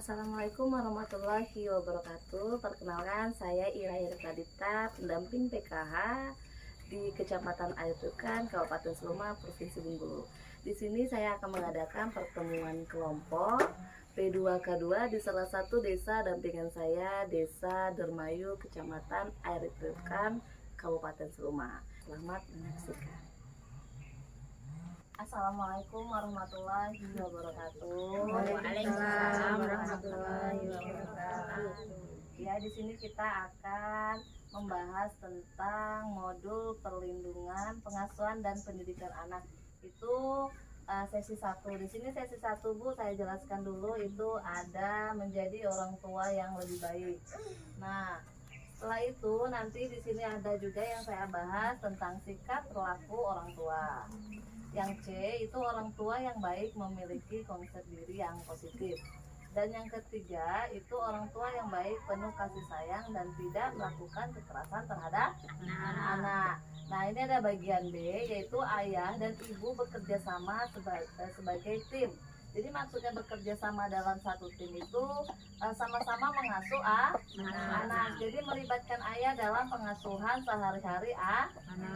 Assalamualaikum warahmatullahi wabarakatuh. Perkenalkan, saya Ira Kadita, pendamping PKH di Kecamatan Airtukan, Kabupaten Seluma, Provinsi Bengkulu. Di sini saya akan mengadakan pertemuan kelompok P2K2 di salah satu desa dampingan saya, Desa Dermayu, Kecamatan Airtukan, Kabupaten Seluma. Selamat menyaksikan. Assalamualaikum warahmatullahi wabarakatuh. Waalaikumsalam warahmatullahi wabarakatuh. Ya, di sini kita akan membahas tentang modul perlindungan, pengasuhan dan pendidikan anak. Itu sesi 1. Di sini sesi 1, Bu, saya jelaskan dulu, itu ada menjadi orang tua yang lebih baik. Nah, setelah itu nanti di sini ada juga yang saya bahas tentang sikap perilaku orang tua. Yang C itu orang tua yang baik memiliki konsep diri yang positif. Dan yang ketiga itu orang tua yang baik penuh kasih sayang dan tidak melakukan kekerasan terhadap anak. Nah, ini ada bagian B, yaitu ayah dan ibu bekerja sama sebagai tim. Jadi maksudnya bekerja sama dalam satu tim itu sama-sama mengasuh anak. Jadi melibatkan ayah dalam pengasuhan sehari-hari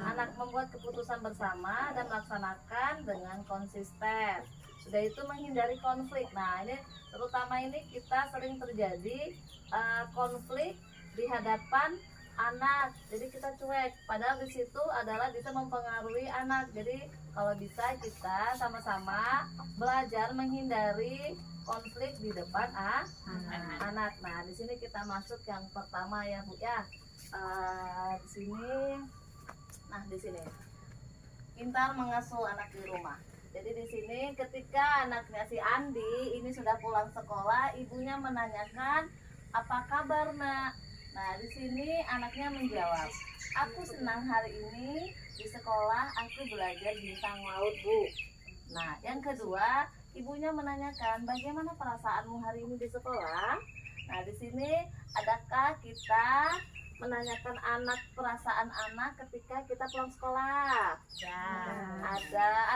anak, membuat keputusan bersama dan melaksanakan dengan konsisten. Sudah itu menghindari konflik. Nah, ini terutama ini kita sering terjadi konflik di hadapan anak. Jadi kita cuek, padahal di situ adalah bisa mempengaruhi anak. Jadi kalau bisa kita sama-sama belajar menghindari konflik di depan anak. Nah, di sini kita masuk yang pertama ya, Bu ya. Di sini. Nah, di sini. Pintar mengasuh anak di rumah. Jadi di sini ketika anaknya si Andi ini sudah pulang sekolah, ibunya menanyakan, "Apa kabar, Nak?" Nah, di sini anaknya menjawab, "Aku senang hari ini di sekolah, aku belajar bintang laut, Bu." Nah, yang kedua, ibunya menanyakan, "Bagaimana perasaanmu hari ini di sekolah?" Nah, di sini adakah kita menanyakan anak perasaan anak ketika kita pulang sekolah? Ya.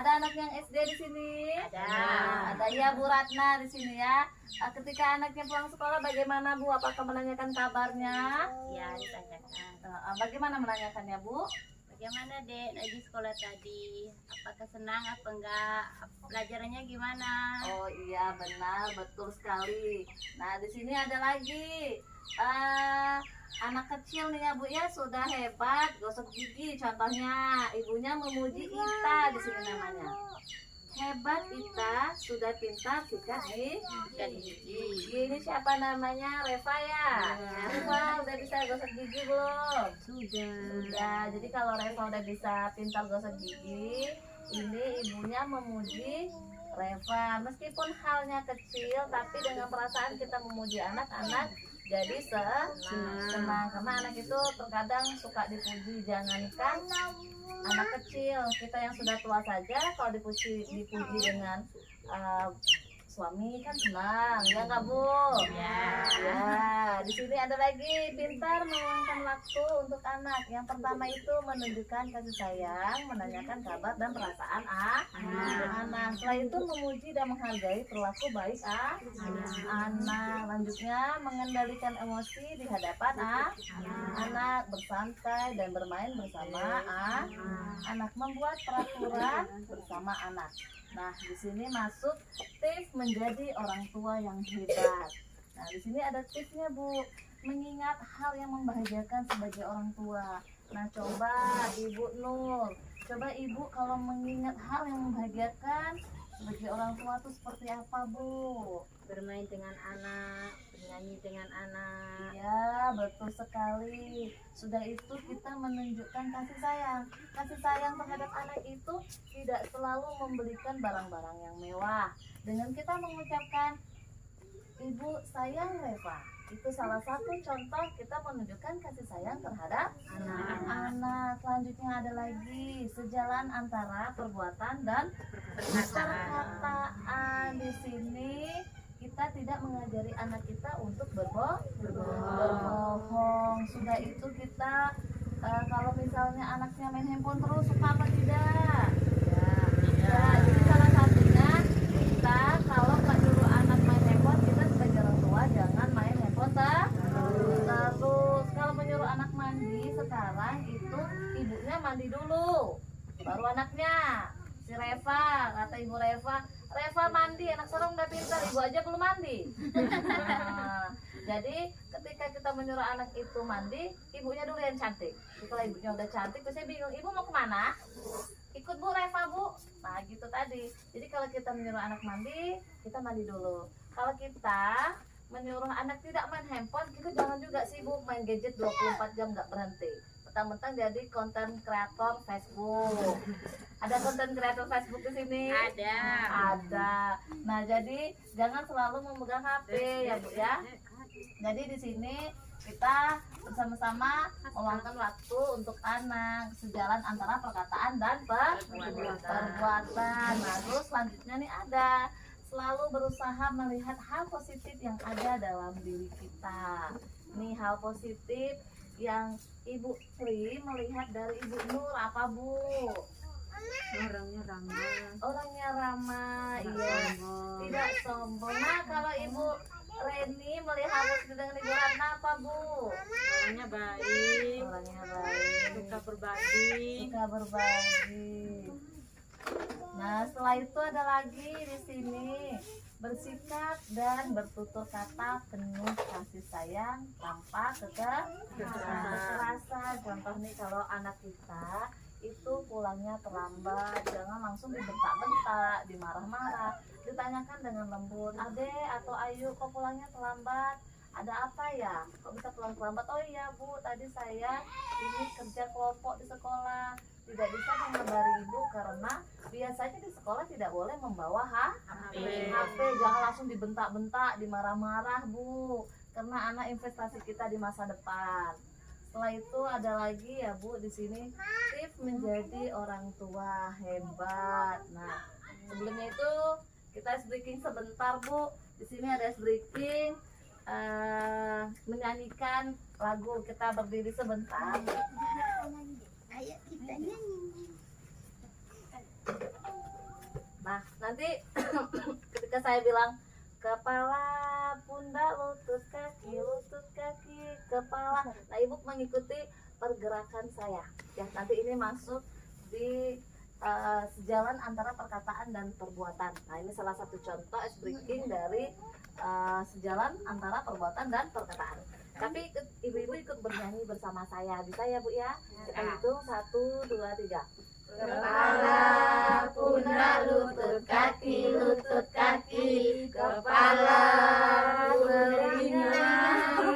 Ada anak yang SD di sini? Ada ya, Bu Ratna di sini ya. Ketika anaknya pulang sekolah bagaimana, Bu? Apakah menanyakan kabarnya? Ya, ditanyakan. Bagaimana menanyakannya, Bu? Bagaimana, Dek, di sekolah tadi? Apakah senang apa enggak? Pelajarannya gimana? Oh iya, benar, betul sekali. Nah, di sini ada lagi anak kecil nih ya, Bu ya, sudah hebat gosok gigi. Contohnya ibunya memuji Ita, di sini namanya. Hebat Ita, sudah pintar sikat gigi. Ini siapa namanya? Reva ya? Reva udah bisa gosok gigi belum? Sudah. Jadi kalau Reva udah bisa pintar gosok gigi, ini ibunya memuji Reva. Meskipun halnya kecil, tapi dengan perasaan kita memuji anak-anak jadi senang. Karena anak itu terkadang suka dipuji. Jangankan anak kecil, kita yang sudah tua saja kalau dipuji dengan suami kan senang, ya nggak, Bu? Ya. Di sini ada lagi, pintar meluangkan waktu untuk anak. Yang pertama itu menunjukkan kasih sayang, menanyakan kabar dan perasaan anak. Setelah itu memuji dan menghargai perilaku baik anak. Lanjutnya mengendalikan emosi di hadapan anak, bersantai dan bermain bersama anak, membuat peraturan bersama anak. Nah, di sini masuk tips menjadi orang tua yang hebat. Nah, di sini ada tipsnya, Bu. Mengingat hal yang membahagiakan sebagai orang tua. Nah, coba Ibu Nur, coba Ibu kalau mengingat hal yang membahagiakan sebagai orang tua itu seperti apa, Bu? Bermain dengan anak, bernyanyi dengan anak. Ya, betul sekali. Sudah itu kita menunjukkan kasih sayang. Kasih sayang terhadap anak itu tidak selalu membelikan barang-barang yang mewah. Dengan kita mengucapkan, "Ibu sayang Reva," itu salah satu contoh kita menunjukkan kasih sayang terhadap anak. Selanjutnya ada lagi, sejalan antara perbuatan dan perkataan. Di sini kita tidak mengajari anak kita untuk berbohong. Sudah itu kita kalau misalnya anaknya main handphone terus, suka apa tidak? Ya, jadi salah satunya kita kalau nggak nyuruh anak main handphone, kita sebagai orang tua anaknya si Reva, kata ibu Reva, Reva mandi, anak seorang udah pintar, ibu aja belum mandi. Nah, jadi ketika kita menyuruh anak itu mandi, ibunya dulu yang cantik. Jadi kalau ibunya udah cantik, terus saya bingung, ibu mau kemana? Ikut Bu Reva Bu. Nah gitu tadi. Jadi kalau kita menyuruh anak mandi, kita mandi dulu. Kalau kita menyuruh anak tidak main handphone, kita jangan juga sibuk main gadget 24 jam nggak berhenti. Mentang-mentang jadi konten kreator Facebook. Ada konten kreator Facebook di sini? Ada. Nah, jadi jangan selalu memegang HP ya, Bu ya. Jadi di sini kita bersama-sama meluangkan waktu untuk anak, sejalan antara perkataan dan perbuatan. Nah, terus selanjutnya nih ada selalu berusaha melihat hal positif yang ada dalam diri kita. Nih hal positif yang Ibu Tri melihat dari Ibu Nur apa Bu? Orangnya ramah, iya, tidak sombong. Nah kalau Ibu Reni melihat positif dengan Ibu Ratna apa Bu? Orangnya baik, suka berbagi. Nah setelah itu ada lagi di sini bersikap dan bertutur kata penuh kasih sayang tanpa kekerasan. Contoh nih kalau anak kita itu pulangnya terlambat, jangan langsung dibentak-bentak, dimarah-marah, ditanyakan dengan lembut, Ade atau Ayu kok pulangnya terlambat, ada apa ya, kok bisa pulang terlambat? Oh iya Bu, tadi saya ini kerja kelompok di sekolah, tidak bisa mengabari ibu karena biasanya di sekolah tidak boleh membawa HP. Jangan langsung dibentak-bentak, dimarah-marah Bu, karena anak investasi kita di masa depan. Setelah itu ada lagi ya Bu di sini tips menjadi orang tua hebat. Nah sebelumnya itu kita ice breaking sebentar Bu. Di sini ada ice breaking menyanyikan lagu, kita berdiri sebentar. Ayo kita nyanyi. Nah nanti ketika saya bilang kepala, pundak, lutut kaki, kepala. Nah ibu mengikuti pergerakan saya. Ya nanti ini masuk di sejalan antara perkataan dan perbuatan. Nah ini salah satu contoh ice breaking dari sejalan antara perbuatan dan perkataan. Tapi ibu-ibu ikut bernyanyi bersama saya, bisa ya Bu ya? Kita hitung 1, 2, 3. Kepala, pundak, lutut kaki, kepala, telinga,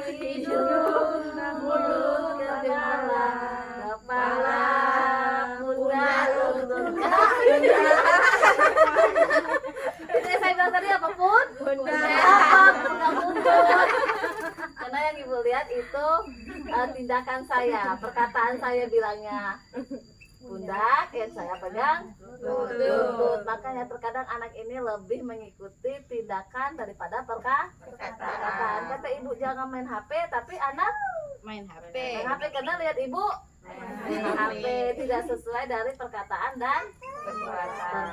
hidung, mulut, kepala, pundak, lutut kaki. Ini saya bilang tadi apapun? Pundak. Karena yang ibu lihat itu tindakan saya, perkataan saya bilangnya pundak, yang saya pegang lutut. Makanya terkadang anak ini lebih mengikuti tindakan daripada perkataan. Kata ibu jangan main HP, tapi anak Main HP. main HP karena lihat ibu main HP, tidak sesuai dari perkataan dan perbuatan.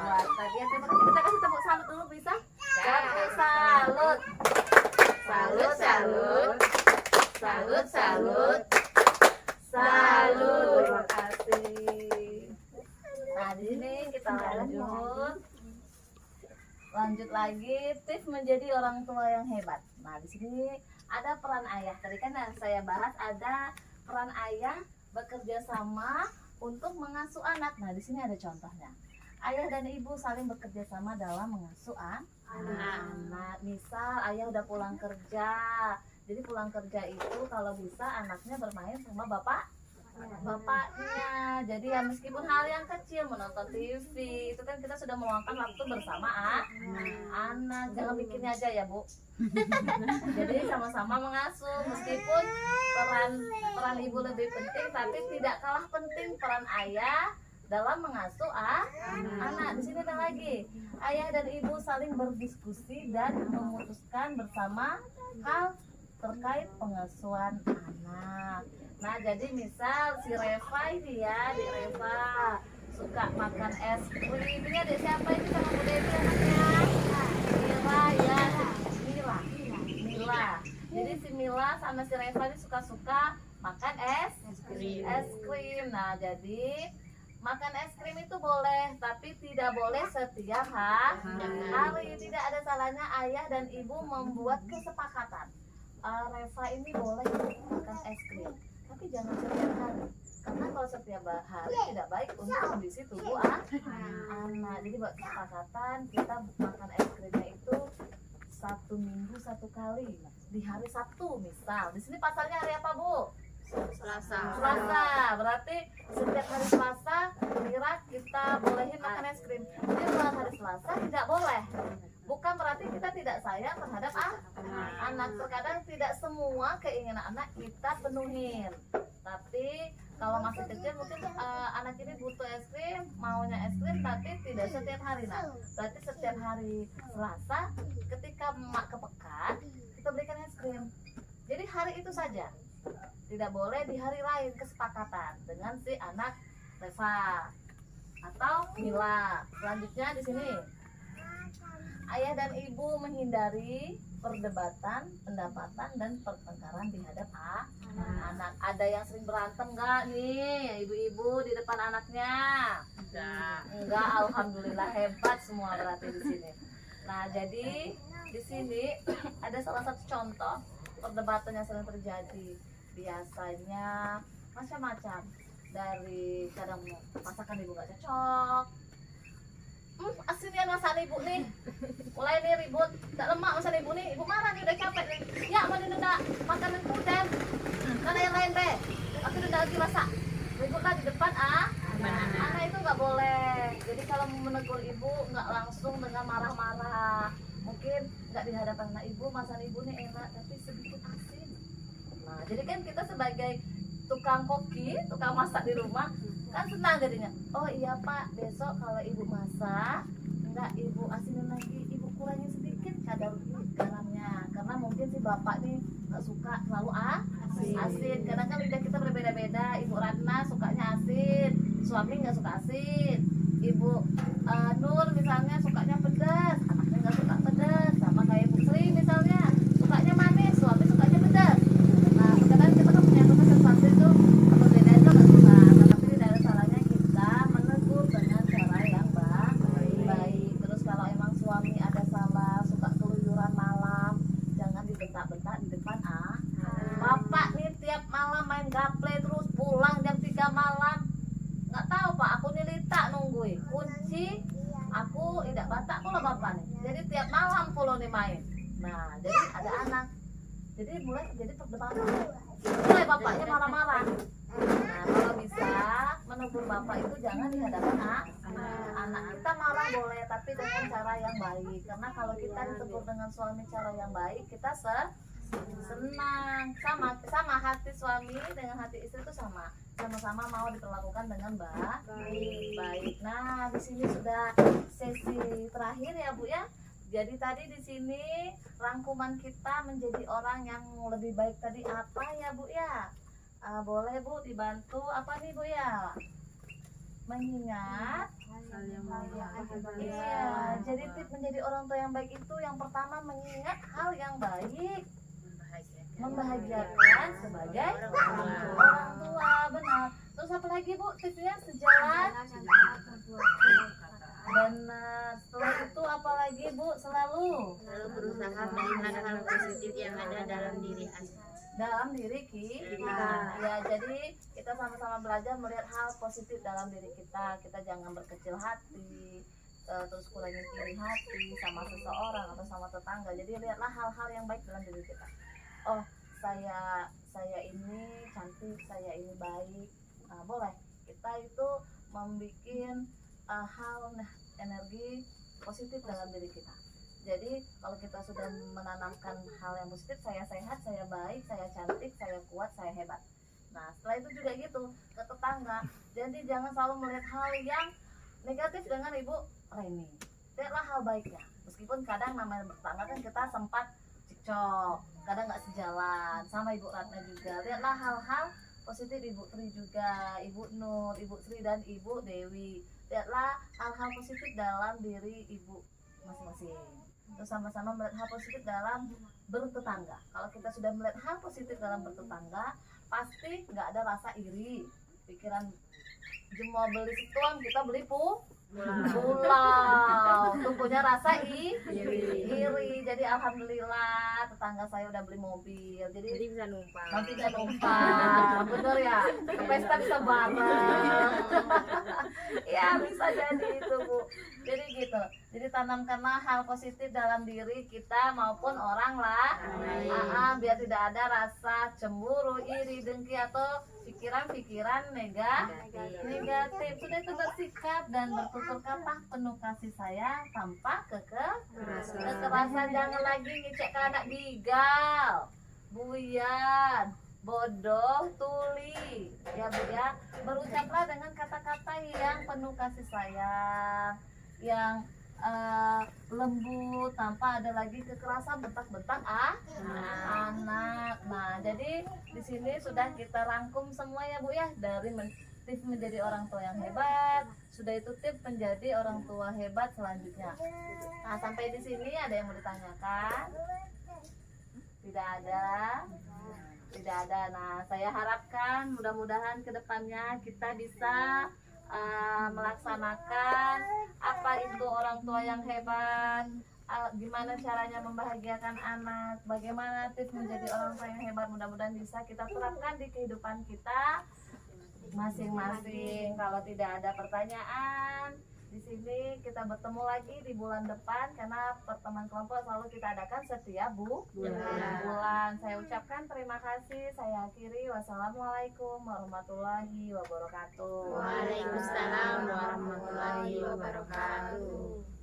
Ya, terima kasih. Kita kasih tepuk salut dulu bisa? Tepuk salut. Salut, salut. Salut, salut. Salut. Terima kasih. Nah, di sini kita lanjut lagi tips menjadi orang tua yang hebat. Nah, di sini ada peran ayah. Tadi kan yang saya bahas ada peran ayah bekerja sama untuk mengasuh anak. Nah, di sini ada contohnya. Ayah dan ibu saling bekerja sama dalam mengasuh anak. Misal ayah udah pulang kerja. Jadi pulang kerja itu kalau bisa anaknya bermain sama bapaknya. Jadi ya meskipun hal yang kecil, menonton TV itu kan kita sudah meluangkan waktu bersama anak. Jangan bikinnya aja ya Bu. Jadi sama-sama mengasuh. Meskipun peran ibu lebih penting, tapi tidak kalah penting peran ayah dalam mengasuh anak. Di sini ada lagi, ayah dan ibu saling berdiskusi dan memutuskan bersama hal terkait pengasuhan anak. Nah jadi misal si Reva ini ya, di Reva suka makan es krim. Ini ada siapa ini sama Bu Devi anaknya? Mila ya, Mila. Jadi si Mila sama si Reva ini suka-suka makan es krim. Nah jadi makan es krim itu boleh, tapi tidak boleh setiap hari. Tidak ada salahnya ayah dan ibu membuat kesepakatan. Reva ini boleh makan es krim, tapi jangan setiap hari. Karena kalau setiap hari tidak baik untuk kondisi tubuh anak. Jadi buat kesepakatan kita makan es krimnya itu 1 minggu 1 kali di hari Sabtu misal. Di sini pasalnya hari apa, Bu? Selasa. Berarti setiap hari Selasa kira kita bolehin makan es krim. Jadi kalau hari Selasa tidak boleh. Bukan berarti kita tidak sayang terhadap anak. Terkadang tidak semua keinginan anak kita penuhin. Tapi kalau masih kecil mungkin anak ini butuh es krim, maunya es krim, tapi tidak setiap hari. Nah, berarti setiap hari Selasa ketika emak ke pekan kita berikan es krim. Jadi hari itu saja. Tidak boleh di hari lain, kesepakatan dengan si anak Reva atau Mila. Selanjutnya di sini ayah dan ibu menghindari perdebatan, pendapatan dan pertengkaran di hadap anak. Ada yang sering berantem nggak nih ibu-ibu di depan anaknya? Enggak, alhamdulillah hebat semua berarti di sini. Nah, jadi di sini ada salah satu contoh perdebatan yang sering terjadi. Biasanya macam-macam, dari kadang masakan ibu nggak cocok, asinnya masakan ibu nih, mulai nih ribut, tak lemak masakan ibu nih, ibu marah nih udah capek nih, ya mana nunda makanan kudan, mana yang lain deh, aku udah lagi masak, ributlah di depan anak itu nggak boleh. Jadi kalau menegur ibu nggak langsung dengan marah-marah, mungkin nggak di hadapan anak ibu, masakan ibu nih enak tapi sedikit asin. Nah, jadi kan kita sebagai tukang koki, tukang masak di rumah kan senang jadinya. Oh iya Pak, besok kalau ibu masak enggak ibu asinin lagi, ibu kurangin sedikit kadar garamnya, karena mungkin si bapak nih nggak suka terlalu asin. Kadang kan lidah kita berbeda-beda. Ibu Ratna sukanya asin, suami nggak suka asin. Ibu Nur misalnya sukanya pedas, anaknya nggak suka pedas. Sama kayak Ibu Sri misalnya sukanya manis, suami sukanya pedas. Nah, kadang kita kan punya sesuatu itu berbeda itu nggak suka. Tapi tidak ada salahnya kita menegur dengan cara yang baik. Terus kalau emang suami ada salah, suka keluyuran malam, jangan dibentak-bentak di depan Bapak nih tiap malam main gaple terus pulang jam 3 malam. Nggak tahu Pak, aku nih lita nungguin kunci, aku tidak batak pula bapak nih. Jadi tiap malam pula nih main. Nah, jadi ada anak. Jadi mulai terjadi perdebatan. Mulai bapaknya marah-marah. Nah, kalau bisa menegur bapak itu jangan di hadapan anak. Kita marah boleh, tapi dengan cara yang baik. Karena kalau kita ditegur dengan suami cara yang baik, kita senang. Sama hati suami dengan hati istri itu sama-sama mau diperlakukan dengan baik. Nah, di sini sudah sesi terakhir ya Bu ya. Jadi tadi di sini rangkuman kita menjadi orang yang lebih baik tadi apa ya Bu ya? Boleh Bu dibantu apa nih Bu ya? Mengingat. Iya, jadi tips menjadi orang tua yang baik itu yang pertama mengingat hal yang baik, membahagiakan sebagai orang tua, benar. Terus apa lagi Bu tipsnya? Sejalan. Benar. Setelah itu apalagi Bu? Selalu berusaha melihat hal positif yang ada dalam diri kita. Ya, jadi kita sama-sama belajar melihat hal positif dalam diri kita. Kita jangan berkecil hati, terus kurangin iri hati sama seseorang atau sama tetangga. Jadi lihatlah hal-hal yang baik dalam diri kita. Oh, saya ini cantik, saya ini baik. Boleh kita itu membuat hal energi positif dalam diri kita. Jadi kalau kita sudah menanamkan hal yang positif, saya sehat, saya baik, saya cantik, saya kuat, saya hebat. Nah, setelah itu juga gitu ke tetangga. Jadi jangan selalu melihat hal yang negatif dengan Ibu Reni. Lihatlah hal baiknya. Meskipun kadang namanya bertetangga kan kita sempat cekcok, kadang nggak sejalan. Sama Ibu Ratna juga. Lihatlah hal-hal positif Ibu Tri juga, Ibu Nur, Ibu Sri dan Ibu Dewi. Lihatlah hal-hal positif dalam diri Ibu masing-masing. Terus sama-sama melihat hal positif dalam bertetangga. Kalau kita sudah melihat hal positif dalam bertetangga, pasti nggak ada rasa iri, pikiran mau beli setuang kita beli pulau tuh punya rasa iri. Jadi alhamdulillah tetangga saya udah beli mobil, jadi bisa numpang. nanti bisa numpang, bener ya, ke pesta bisa bareng. Ya bisa jadi itu Bu. Jadi gitu, jadi tanamkanlah hal positif dalam diri kita maupun orang lah. Biar tidak ada rasa cemburu, iri, dengki atau pikiran-pikiran negatif. Sudah itu bersikap dan bertutur kata penuh kasih sayang tanpa kekerasan. Jangan lagi ngecek ke anak bigal, buyan, bodoh, tuli, ya Bu ya. Berucaplah dengan kata-kata yang penuh kasih sayang, yang lembut tanpa ada lagi kekerasan bentak-bentak anak. Nah, jadi di sini sudah kita rangkum semua ya Bu ya, dari tips menjadi orang tua yang hebat, sudah itu tips menjadi orang tua hebat selanjutnya. Nah, sampai di sini ada yang mau ditanyakan? Tidak ada. Tidak ada. Nah, saya harapkan mudah-mudahan kedepannya kita bisa melaksanakan apa itu orang tua yang hebat, gimana caranya membahagiakan anak, bagaimana tips menjadi orang tua yang hebat. Mudah-mudahan bisa kita terapkan di kehidupan kita masing-masing. Kalau tidak ada pertanyaan, di sini kita bertemu lagi di bulan depan, karena pertemuan kelompok selalu kita adakan setiap bulan. Saya ucapkan terima kasih. Saya akhiri. Wassalamualaikum warahmatullahi wabarakatuh. Waalaikumsalam warahmatullahi wabarakatuh.